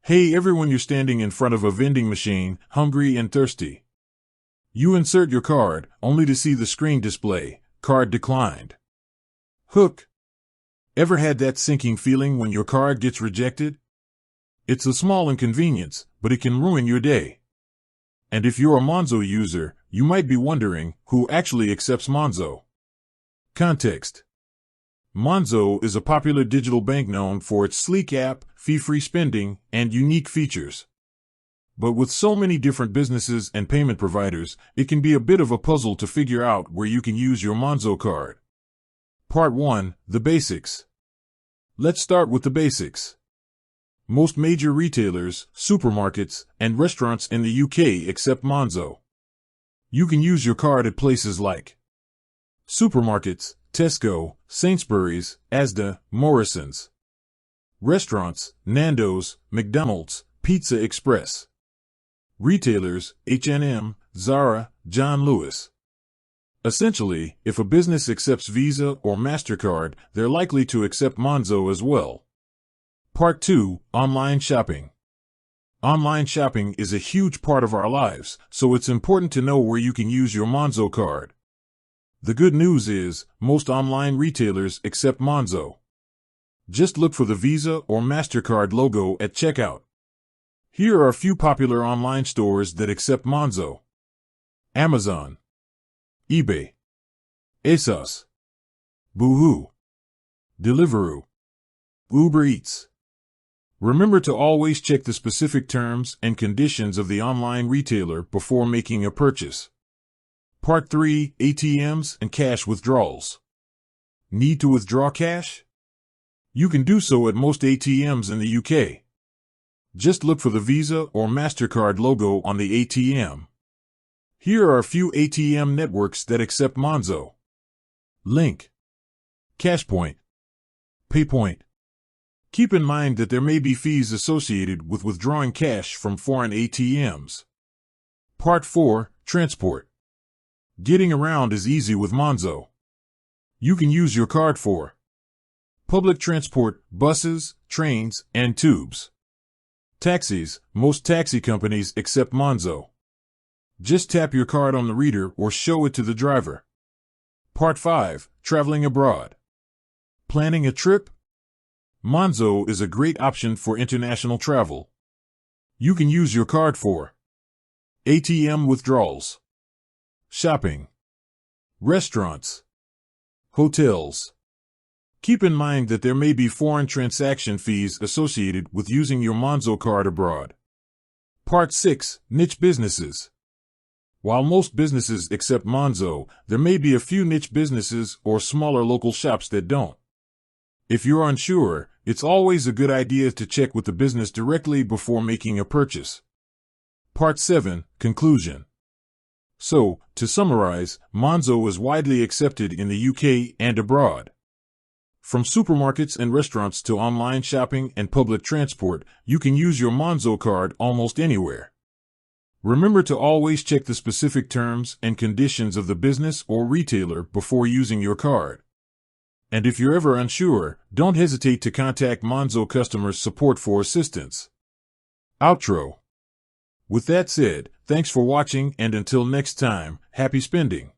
Hey everyone, you're standing in front of a vending machine, hungry and thirsty. You insert your card, only to see the screen display, card declined. Hook. Ever had that sinking feeling when your card gets rejected? It's a small inconvenience, but it can ruin your day. And if you're a Monzo user, you might be wondering, who actually accepts Monzo? Context. Monzo is a popular digital bank known for its sleek app, fee-free spending, and unique features. But with so many different businesses and payment providers, it can be a bit of a puzzle to figure out where you can use your Monzo card. Part 1. The Basics. Let's start with the basics. Most major retailers, supermarkets, and restaurants in the UK accept Monzo. You can use your card at places like supermarkets, Tesco, Sainsbury's, Asda, Morrisons. Restaurants, Nando's, McDonald's, Pizza Express. Retailers, H&M, Zara, John Lewis. Essentially, if a business accepts Visa or MasterCard, they're likely to accept Monzo as well. Part 2. Online Shopping. Online shopping is a huge part of our lives, so it's important to know where you can use your Monzo card. The good news is, most online retailers accept Monzo. Just look for the Visa or MasterCard logo at checkout. Here are a few popular online stores that accept Monzo. Amazon, eBay, ASOS, Boohoo, Deliveroo, Uber Eats. Remember to always check the specific terms and conditions of the online retailer before making a purchase. Part 3. ATMs and cash withdrawals. Need to withdraw cash? You can do so at most ATMs in the UK. Just look for the Visa or MasterCard logo on the ATM. Here are a few ATM networks that accept Monzo. Link, Cashpoint, PayPoint. Keep in mind that there may be fees associated with withdrawing cash from foreign ATMs. Part 4. Transport. Getting around is easy with Monzo. You can use your card for public transport, buses, trains, and tubes. Taxis. Most taxi companies accept Monzo. Just tap your card on the reader or show it to the driver. Part 5. Traveling abroad. Planning a trip? Monzo is a great option for international travel. You can use your card for ATM withdrawals, shopping, restaurants, hotels. Keep in mind that there may be foreign transaction fees associated with using your Monzo card abroad. Part 6. Niche businesses. While most businesses accept Monzo, there may be a few niche businesses or smaller local shops that don't. If you're unsure, it's always a good idea to check with the business directly before making a purchase. Part 7. Conclusion. So, to summarize, Monzo is widely accepted in the UK and abroad. From supermarkets and restaurants to online shopping and public transport, you can use your Monzo card almost anywhere. Remember to always check the specific terms and conditions of the business or retailer before using your card. And if you're ever unsure, don't hesitate to contact Monzo customer support for assistance. Outro. With that said, thanks for watching, and until next time, happy spending.